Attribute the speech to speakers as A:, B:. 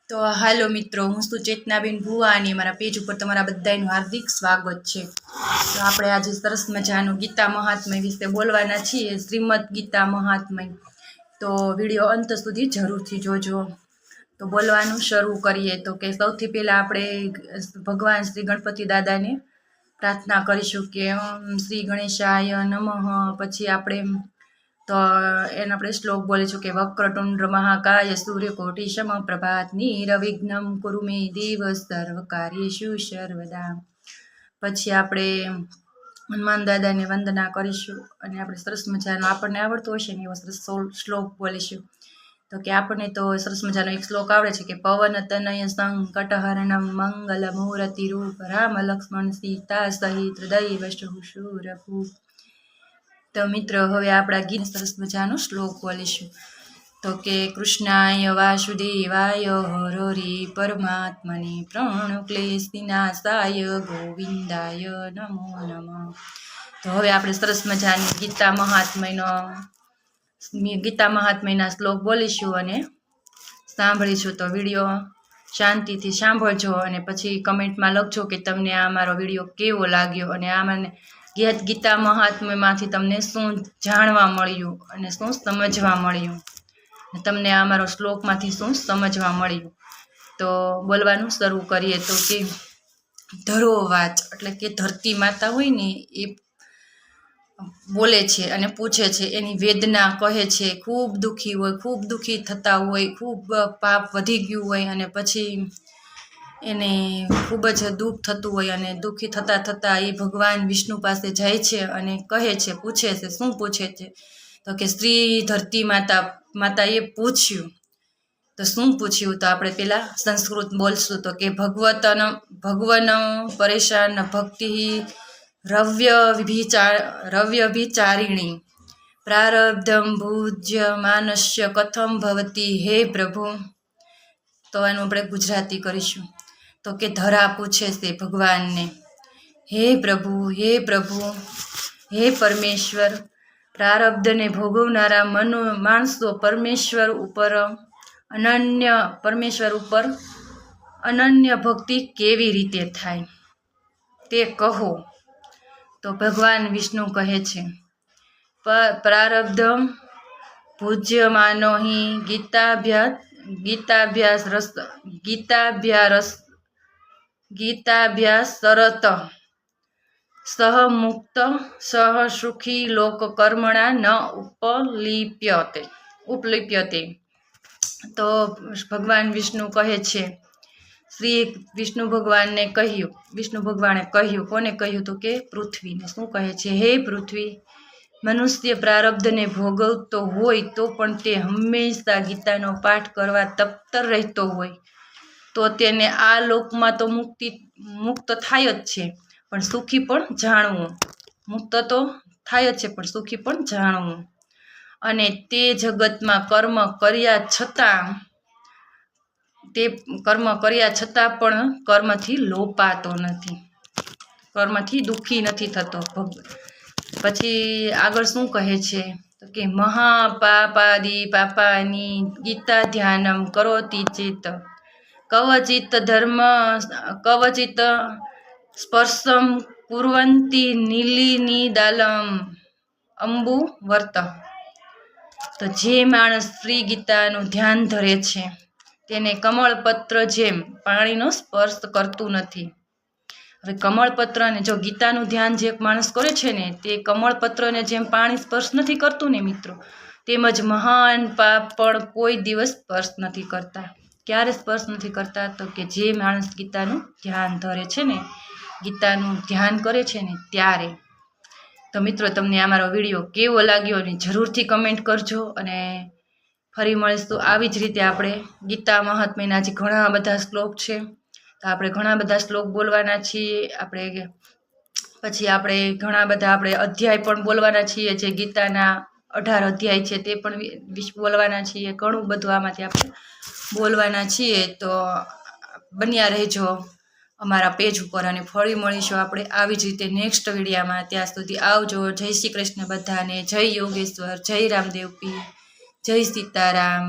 A: તો હાલો મિત્રો, હું છું ચેતનાબેન ભુવા અને મારા પેજ ઉપર તમારા બધાનું હાર્દિક સ્વાગત છે. તો આપણે આજે સરસ મજાનું ગીતા મહાત્મય વિશે બોલવાના છીએ, શ્રીમદ ગીતા મહાત્મય. તો વિડીયો અંત સુધી જરૂરથી જોજો. તો બોલવાનું શરૂ કરીએ. તો કે સૌથી પહેલાં આપણે ભગવાન શ્રી ગણપતિ દાદાને પ્રાર્થના કરીશું કે શ્રી ગણેશાય નમઃ. પછી આપણે તો એને આપણે શ્લોક બોલીશું કે વક્રતુંડ મહાકાય સૂર્યકોટિ સમપ્રભા નિરવિઘ્નમ કુરુ મે દેવ સર્વ કાર્યેષુ સર્વદા. પછી આપણે હનુમાન દાદાને વંદના કરીશું અને આપણે સરસ મજાનો આપણને આવડતું હશે ને એવો સરસ શ્લોક બોલીશું. તો કે આપણને તો સરસ મજાનો એક શ્લોક આવડે છે કે પવન તનય સંકટહરણમ મંગલ મૂર્તિ રૂપ રામ લક્ષ્મણ સીતા સહિત દૈવ શૂરભૂ. તો મિત્રો હવે આપણા ગીત સરસ મજાનો શ્લોક બોલીશું. તો કે કૃષ્ણાય વાસુદેવાય હરિ પરમાત્મને પ્रणक्लेशविनाशाय ગોવિંદાય નમો નમઃ. તો હવે આપણે સરસ મજાની ગીતા મહાત્મ્યના શ્લોક બોલીશું અને સાંભળીશું. તો વિડીયો શાંતિથી સાંભળજો અને પછી કમેન્ટમાં લખજો કે તમને આ મારો વિડીયો કેવો લાગ્યો અને આ મને ગીતા મહાત્મ્યમાંથી તમને શું જાણવા મળ્યું અને શું સમજવા મળ્યું, તમને આ મારો શ્લોકમાંથી શું સમજવા મળ્યું. તો બોલવાનું શરૂ કરીએ. તો કે ધરોવાચ એટલે કે ધરતી માતા હોય ને એ બોલે છે અને પૂછે છે, એની વેદના કહે છે. ખૂબ દુઃખી હોય, ખૂબ દુઃખી થતા હોય, ખૂબ પાપ વધી ગયું હોય અને પછી એને ખૂબ જ દુઃખ થતું હોય અને દુઃખી થતાં થતાં એ ભગવાન વિષ્ણુ પાસે જાય છે અને કહે છે, પૂછે છે. શું પૂછે છે? તો કે શ્રી ધરતી માતાએ પૂછ્યું. તો શું પૂછ્યું? તો આપણે પેલા સંસ્કૃત બોલશું. તો કે ભગવન પરેશાન ભક્તિ રવ્યભિચારિણી પ્રારબ્ધમ ભુજ્ય માનસ્ય કથમ ભવતી હે પ્રભુ. તો એનું આપણે ગુજરાતી કરીશું. તો કે ધરા પૂછે છે ભગવાનને, હે પ્રભુ, હે પ્રભુ, હે પરમેશ્વર, પ્રારબ્ધને ભોગવનારા માણસો પરમેશ્વર ઉપર અનન્ય ભક્તિ કેવી રીતે થાય તે કહો. તો ભગવાન વિષ્ણુ કહે છે, પ્રારબ્ધ પૂજ્યમાનો હિ ગીતાભ્યાસ સરત સહ મુક્ત સહ સુખી લોક કર્મણા ન ઉપલિપ્યતે. તો ભગવાન વિષ્ણુ કહે છે, શ્રી વિષ્ણુ ભગવાને કહ્યું, કોને કહ્યું? તો કે પૃથ્વીને. શું કહે છે? હે પૃથ્વી, મનુષ્ય પ્રારબ્ધને ભોગવતો હોય તો પણ તે હંમેશા ગીતાનો પાઠ કરવા તત્પર રહેતો હોય તો તેને આ લોકમાં તો મુક્ત થાય જ છે, પણ સુખી પણ જાણવું. મુક્ત તો થાય જ છે પણ સુખી પણ જાણવું. અને તે જગતમાં કર્મ કર્યા છતાં પણ કર્મથી લોપાતો નથી, કર્મથી દુઃખી નથી થતો. પછી આગળ શું કહે છે? તો કે પાપાની ગીતા ધ્યાનમ કરોતિ ચેત કવચિત સ્પર્શમ કુર્વંતી નીલિનિદાલમ અંબુ વર્ત. તો જે માણસ શ્રી ગીતાનું ધ્યાન ધરે છે તેને કમળપત્ર જેમ પાણીનો સ્પર્શ કરતું નથી. હવે કમળપત્રને જો ગીતાનું ધ્યાન જે માણસ કરે છે ને તે કમળપત્રને જેમ પાણી સ્પર્શ નથી કરતું ને મિત્રો, તેમજ મહાન પાપ પણ કોઈ દિવસ સ્પર્શ નથી કરતા. ક્યારે સ્પર્શ નથી કરતા? તો કે જે માણસ ગીતાનું ધ્યાન ધરે છે ને, ગીતાનું ધ્યાન કરે છે ને ત્યારે. તો મિત્રો, તમને આ મારો વિડીયો કેવો લાગ્યો અને જરૂરથી કમેન્ટ કરજો. અને ફરી મળીશું આવી જ રીતે. આપણે ગીતા મહાત્મ્યના જે ઘણા બધા શ્લોક છે, તો આપણે ઘણા બધા શ્લોક બોલવાના છીએ. પછી આપણે ઘણા બધા અધ્યાય પણ બોલવાના છીએ. જે ગીતાના 18 અધ્યાય છે તે પણ બોલવાના છીએ. ઘણું બધું આમાંથી આપણે બોલવાના છીએ. તો બન્યા રહેજો અમારા પેજ ઉપર અને ફરી મળીશું આપણે આવી જ રીતે નેક્સ્ટ વિડીયામાં. ત્યાં સુધી આવજો. જય શ્રી કૃષ્ણ બધાને. જય યોગેશ્વર, જય રામદેવ પીર, જય સીતારામ.